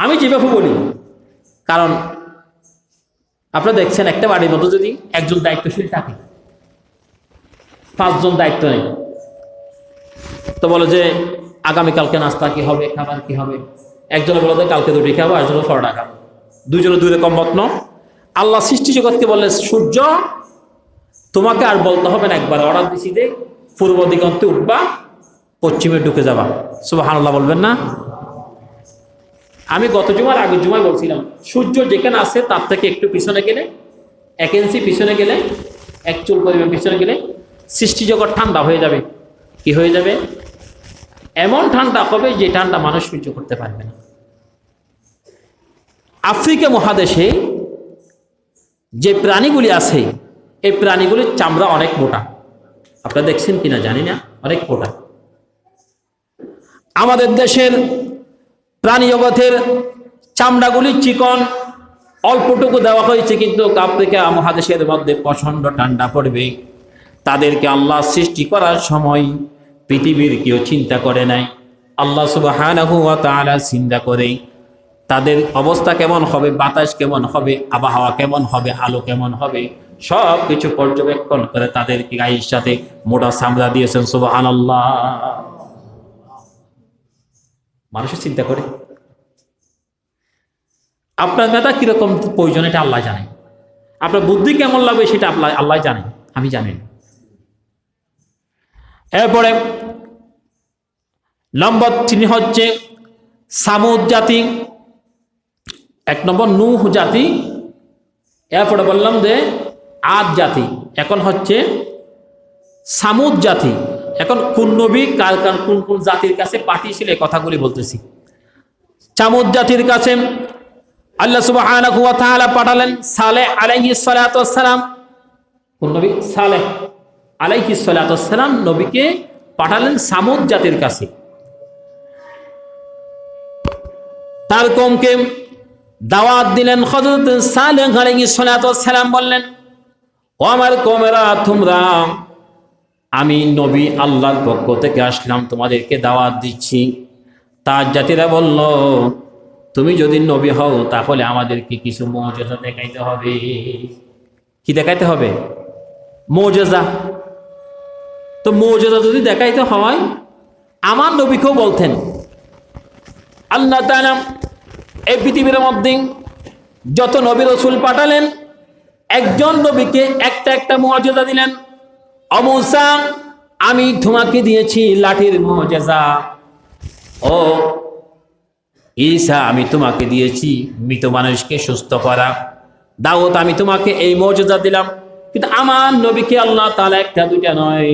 আমি যেভাবে বলি, কারণ আপনারা দেখছেন একটা বাড়ির মধ্যে যদি একজন দায়িত্বশীল থাকে, 5 জন দায়িত্ব নেই, তো বলে যে আগামীকালকে নাস্তা কি হবে, খাবার কি হবে। একজনে বলে যে কালকে রুটি খাবো, একজনে পরোটা খাবো। দুইজনে দুই রকম মত। আল্লাহ সৃষ্টি জগৎকে বললেন, সূর্য তোমাকে আর বলতে হবে না, একবার অর্ডার দিছি যে পূর্ব দিগন্তে উঠবা, পশ্চিমে ঢুকে যাবা। সুবহানাল্লাহ বলবেন না? আমি গত জুমার আগের জুমায় বলছিলাম, সূর্য যেখানে আছে তার থেকে একটু পিছনে গেলে, 1 ইঞ্চি পিছনে গেলে, 1 চুল পরিমাণ পিছনে গেলে সৃষ্টি জগৎ ঠান্ডা হয়ে যাবে। কি হয়ে যাবে? এমন ঠান্ডা হবে যে ঠান্ডা মানুষ সহ্য করতে পারবে না। আফ্রিকা মহাদেশে যে প্রাণীগুলি আছে, এই প্রাণীগুলির চামড়া অনেক মোটা। আপনারা দেখছেন কিনা জানি না, অনেক মোটা। আমাদের দেশের প্রাণী জগতের চামড়াগুলি চিকন, অল্পটুকু দেওয়া হয়েছে, কিন্তু আফ্রিকা মহাদেশের মধ্যে প্রচন্ড ঠান্ডা পড়বে। তাদেরকে আল্লাহ সৃষ্টি করার সময় পৃথিবীর কেউ চিন্তা করে নাই, আল্লাহ সুবহানাহু ওয়া তাআলা চিন্তা করে তাদের অবস্থা কেমন হবে, বাতাস কেমন হবে, আবহাওয়া কেমন হবে, আলো কেমন হবে, সব কিছু পর্যবেক্ষণ করে তাদেরকে গায়ের সাথে মোটা চামড়া দিয়েছেন। সুবহানাল্লাহ। মানুষের চিন্তা করে আপনার মেধা কিরকম প্রয়োজন এটা আল্লাহ জানেন, আপনার বুদ্ধি কেমন লাগবে সেটা আল্লাহ জানেন, আমি জানি না। এরপরে নম্বর 3 হচ্ছে সামুদ জাতি, 1 নম্বর নূহ জাতি, এরপরে বললাম যে আদ জাতি, এখন হচ্ছে সামুদ জাতি। এখন কোন নবী কার কোন কোন জাতির কাছে পাঠিয়েছিল এই কথাগুলি বলতেছি। সামুদ জাতির কাছে আল্লাহ সুবহানাহু ওয়া তাআলা পাঠালেন সালেহ আলাইহিস সালাতু ওয়াস সালাম। কোন নবী? সালেহ আলাইহিস সালাতু ওয়াস সালাম নবীকে পাঠালেন সামুদ জাতির কাছে। তার কওমকে দাওয়াত দিলেন। হযরত সালেহ আলাইহিস সালাতু ওয়াস সালাম বললেন, ও আমার কওমেরা, তোমরা, আমি নবী আল্লাহর পক্ষ থেকে আসলাম, তোমাদেরকে দাওয়াত দিচ্ছি। তার জাতিরা বলল, তুমি যদি নবী হও তাহলে আমাদেরকে কিছু মুজিজা দেখাইতে হবে। কি দেখাইতে হবে? মুজিজা। তো মুজিজা যদি দেখাইতে হয়, আমার নবীকেও বলতেন আল্লাহ তাআলা এই পৃথিবীর মধ্যে যত নবী রাসূল পাঠালেন, একজন নবীকে একটা একটা মুজিজা দিলেন। ও মূসা, আমি তোমাকে দিয়েছি লাঠির মুজিজা। ও ঈসা, আমি তোমাকে দিয়েছি মৃত মানুষকে সুস্থ করা। দাউদ, আমি তোমাকে এই মুজিজা দিলাম। কিন্তু আমার নবীকে আল্লাহ তাআলা একটা দুইটা নয়,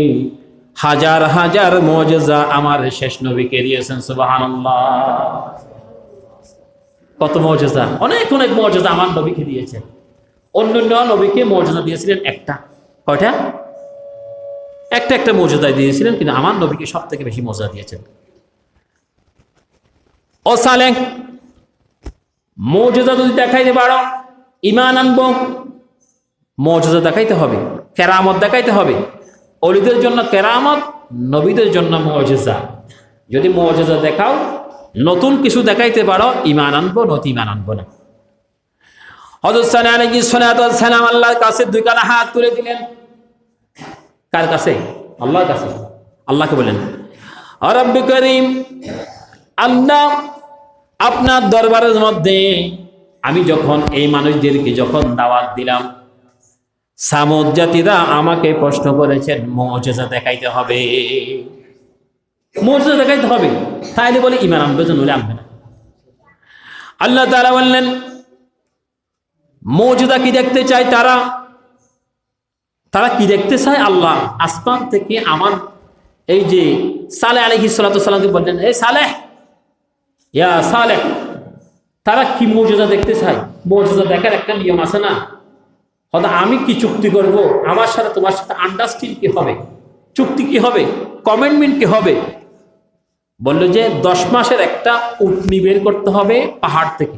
হাজার হাজার মুজিজা আমার শেষ নবীকে দিয়েছেন। সুবহানাল্লাহ। কত মুজিজা! অনেক অনেক মুজিজা আমার নবীকে দিয়েছেন। অন্যান্য নবীকে মুজিজা দিয়েছিলেন একটা। কয়টা? একটা একটা মুজিজা দিয়েছিলেন, কিন্তু আমার নবীকে সব থেকে বেশি মুজিজা দিয়েছেন। ও সালেহ, মুজিজা যদি দেখাইতে পারো ঈমান আনবো। মুজিজা দেখাইতে হবে, কেরামত দেখাইতে হবে। ওলিদের জন্য কেরামত, নবীদের জন্য মুজিজা। যদি মুজিজা দেখাও, নতুন কিছু দেখাইতে পারো, ঈমান আনবো, নতুন ঈমান আনবো না। হযরত সালেহ আলাইহিস সালাতু ওয়াস সালাম আল্লাহর কাছে 2 কানা হাত তুলে দিলেন। কার কাছে? আল্লাহর কাছে। আল্লাহকে বলেন, রব্বি করিম, আল্লাহ, আপনার দরবারের মধ্যে আমি যখন এই মানুষদেরকে যখন দাওয়াত দিলাম, সামুদ জাতিরা আমাকে প্রশ্ন করেছেন মুজিজা দেখাইতে হবে, মুজিজা দেখাইতে হবে, তাইলে বলে ঈমান আনবে, নইলে আনবে না। আল্লাহ তাআলা বললেন, মুজিজা কি দেখতে চায় তারা? তারা কি দেখতে চায়? আল্লাহ আসমান থেকে আমার এই যে সালেহ আলাইহিস সালাতু ওয়াস সালামকে বললেন, এই সালেহ, ইয়া সালেহ, তারা কি মুজিজা দেখতে চায়? মুজিজা দেখার একটা নিয়ম আছে না? হয়তো আমি কি চুক্তি করব, আমার সাথে তোমার সাথে আন্ডারস্ট্যান্ড কি হবে, চুক্তি কি হবে, কমিটমেন্ট কি হবে? বললো যে 10 মাসের একটা উটনি বের করতে হবে পাহাড় থেকে,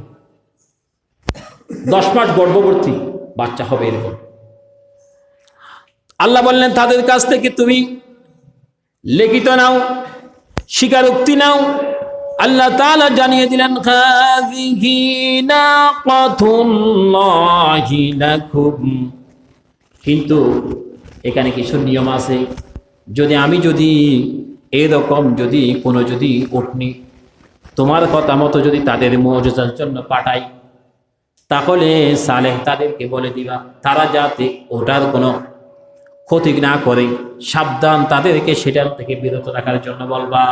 10 মাস গর্ভবতী বাচ্চা হবে এরকম। আল্লাহ বললেন, তাদের কাছ থেকে তুমি লিখিত নাও, স্বীকারোক্তি নাও, আল্লাহ তাআলা জানিয়ে দিলেন হাযিহি নাকাতুল্লাহি লাকুম, কিন্তু এখানে কিছু নিয়ম আছে। যদি এরকম কোনো উটনি তোমার কথা মতো যদি তাদের মুআজিজার জন্য পাঠাই, তাহলে সালেহ তাদেরকে বলে দিবা তারা যাতে ওটার কোনো ক্ষতি না করে, সাবধান, তাদেরকে সেটার থেকে বিরত রাখার জন্য বলবা,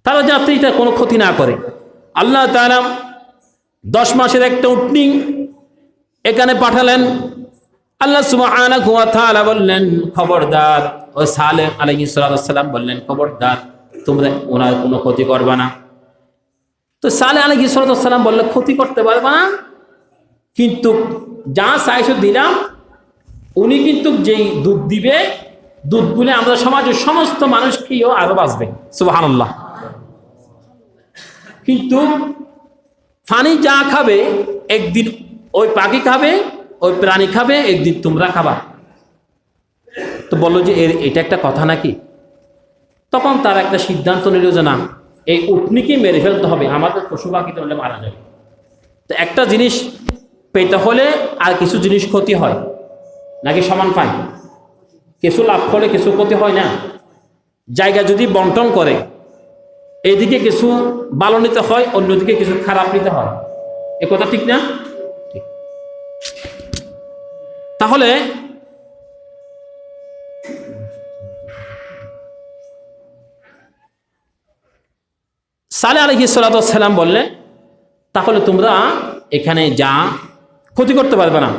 তারা যাতে এটা কোনো ক্ষতি না করে। আল্লাহ তাআলা 10 মাসের একটা উটনি এখানে পাঠালেন। আল্লাহ সুবহানাহু ওয়া তাআলা বললেন, খবরদার, ও সালেহ আলাইহিস সালাম বললেন, খবরদার, তোমরা ওনার কোনো ক্ষতি করবা না। তো সালেহ আলাইহিস সালাম বললেন, ক্ষতি করতে পারবা না, কিন্তু যা চাইছো দিলাম। উনি কিন্তু যেই দুধ দিবে, দুধ গুলে আমরা সমাজের সমস্ত মানুষ খেয়েও আরো বাঁচবে, সুবহানাল্লাহ। কিন্তু পানি যা খাবে, একদিন ওই পাখি খাবে, ওই প্রাণী খাবে, একদিন তোমরা খাবা। তো বললো যে এটা একটা কথা নাকি? তখন তারা একটা সিদ্ধান্ত নিল যে না, এই উটনিকে মেরে ফেলতে হবে, আমাদের পশু পাখি তো মারা যাবে। তো একটা জিনিস পেতে হলে আর কিছু জিনিস ক্ষতি হয় নাকি সমান পায়? কিছু লাভ করে কিছু ক্ষতি হয় না? জায়গা যদি বন্টন করে, এইদিকে কিছু ভালো নিতে হয়, অন্যদিকে কিছু খারাপ নিতে হয়, এ কথা ঠিক না? ঠিক। তাহলে সালেহ আলাইহিস সালাম বললেন, তাহলে তোমরা এখানে যা ক্ষতি করতে পারবে না।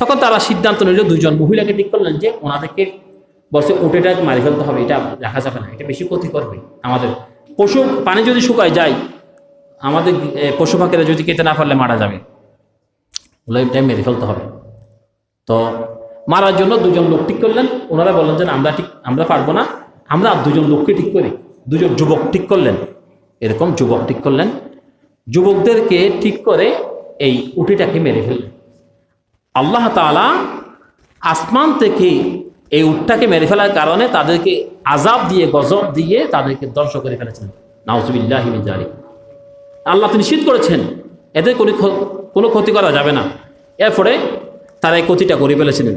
তখন তারা সিদ্ধান্ত নিল, দুজন মহিলাকে ঠিক করলেন যে ওনাদেরকে বলছে উটেটা মারি ফেলতে হবে, এটা রাখা যাবে না, এটা বেশি ক্ষতি করবে আমাদের। পশু পানি যদি শুকায় যায়, আমাদের পশু পাখিরা যদি খেতে না পারলে মারা যাবে, বলে এটাই মেরে ফেলতে হবে। তো মারার জন্য দুজন লোক ঠিক করলেন। ওনারা বললেন যে আমরা পারবো না, আমরা আর দুজন লোককে ঠিক করি। দুজন যুবক ঠিক করলেন, এরকম যুবক ঠিক করলেন, যুবকদেরকে ঠিক করে এই উটিটাকে মেরে ফেললেন। আল্লাহ তাআলা আসমান থেকে এই উটটাকে মেরে ফেলার কারণে তাদেরকে আযাব দিয়ে, গজব দিয়ে তাদেরকে ধ্বংস করে ফেলেছেন। নাউযুবিল্লাহি মিন যালিক। আল্লাহ তিনি নিষেধ করেছেন, এদের কোনো ক্ষতি করা যাবে না। এরপরে তারা এই ক্ষতিটা করে ফেলেছিলেন।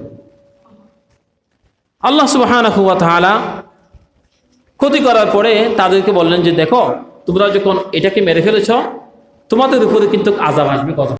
আল্লাহ সুবহানাহু ওয়া তাআলা ক্ষতি করার পরে তাদেরকে বললেন যে দেখো, তোমরা যখন এটাকে মেরে ফেলেছ, তোমাদের উপরে কিন্তু আযাব আসবে, গজব।